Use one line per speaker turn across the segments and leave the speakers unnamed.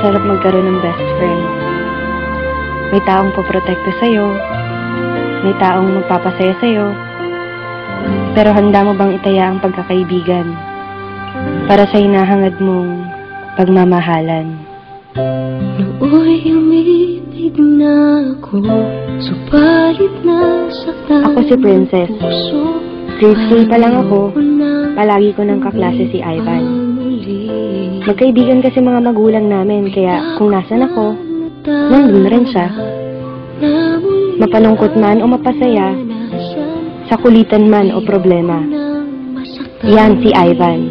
Masarap magkaroon ng best friend. May taong poprotekta sa'yo, may taong magpapasaya sa'yo, pero handa mo bang itaya ang pagkakaibigan para sa hinahangad mong pagmamahalan?
Nooy umibig na ako, subalit nasaktan.
Ako si Princess. Grade 3 pa lang ako, palagi ko ng kaklase si Ivan. Magkaibigan kasi mga magulang namin, kaya kung nasan ako, nandun rin siya. Mapalungkot man o mapasaya, sa kulitan man o problema. Yan si Ivan,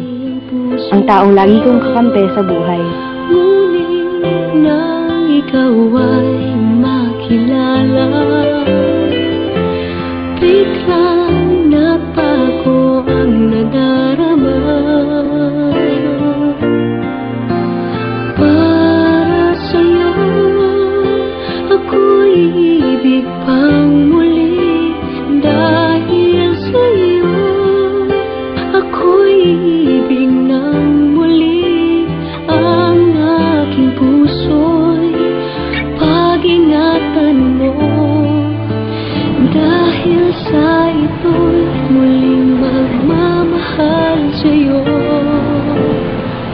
ang taong lagi kong kakampi sa buhay.
Ngunit nang ikaw ay makilala, biglang napago ang nadarama. Para sa'yo, ako'y ibig pang muli. Dahil sa'yo, ako'y ibig ng muli. Ang aking puso'y pag-ingatan mo. Dahil sa ito'y muling magmamahal sa'yo.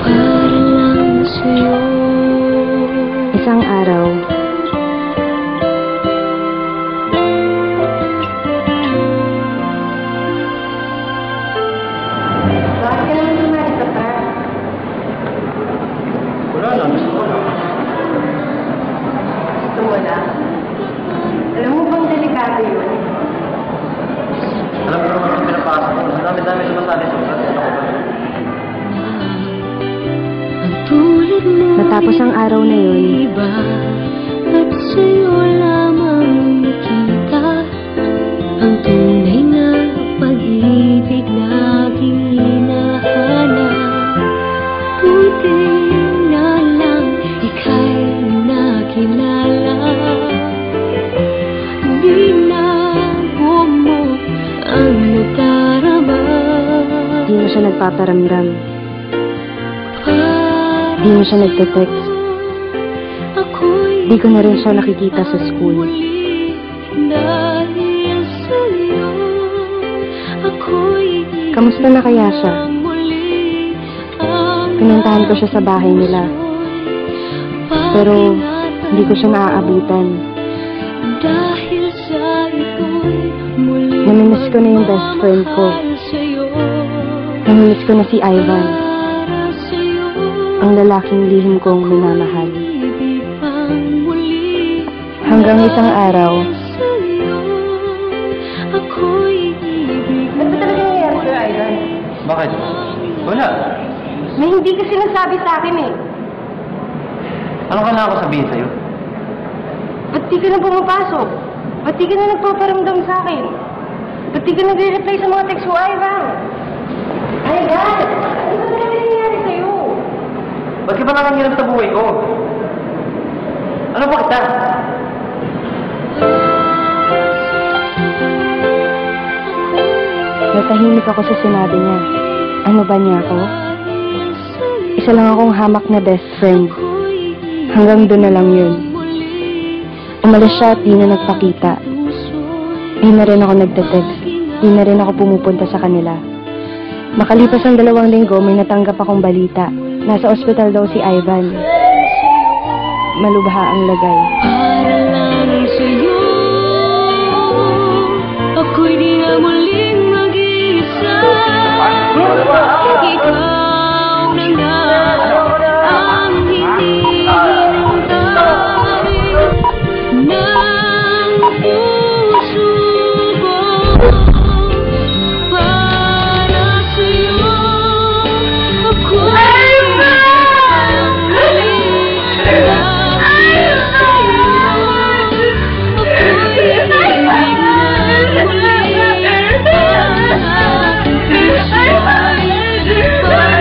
Para lang sa'yo.
Isang araw, bakit ka naman sumali sa prank?
Wala lang, gusto ko lang.
Gusto mo na? Alam mo bang delikado yun?
Alam ko naman ang pinapasok ko. Ang dami-dami sumasali sa ulat. Ano ko ba?
Ang tulad mo
Matapos ang araw na yun,
iba, at sa'yo lamang nakita ang tunay na pag-ibig na aking hinahanap. Buti na lang ika'y nakilala. Binago mo ang nadarama.
di mo siya nagpaparamdam. Di mo siya nagte-text. Di ko na rin siya nakikita sa school. Kamusta na kaya siya? Pinuntahan ko siya sa bahay nila. Pero hindi ko siya naaabutan. Namimiss ko na yung best friend ko. Namimiss ko na si Ivan, ang lalaking lihim kong minamahal. Hanggang isang araw, ano ba talaga nangyayari sa'yo, Ivan?
Bakit? Wala.
May hindi ka sinasabi sa akin eh.
Ano ka na ako sabihin sa'yo?
Ba't di ka na pumapasok? Ba't di ka na nagpaparamdam sa akin? Ba't di ka nagre-reply sa mga text mo, Ivan? Ivan! Ano ba talaga nangyayari sa'yo?
Ba't ka ba nakangirap sa buhay ko? Ano ba kita?
Natahimik ako sa sinabi niya. Ano ba niya ako? Isa lang akong hamak na best friend. Hanggang doon na lang yun. Umalis siya at di na nagpakita. Di na rin ako nagte-text. Di na rin ako pumupunta sa kanila. Makalipas ang 2 linggo, may natanggap akong balita. Nasa ospital daw si Ivan. Malubha ang lagay.
Para lang sa'yo, ako'y di na muling mag-iisa. Ikaw na nga ang hinihintay ng puso ko. Para sa'yo, ako'y Bye.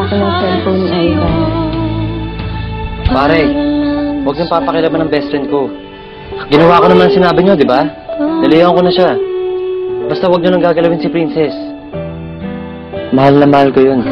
ako ng cellphone ni Ivan.
Pare, huwag niyong papakilaban ng best friend ko. Ginawa ko naman sinabi niyo, di ba? Nalihan ko na siya. Basta huwag niyo nang gagalawin si Princess. Mahal na mahal ko yun.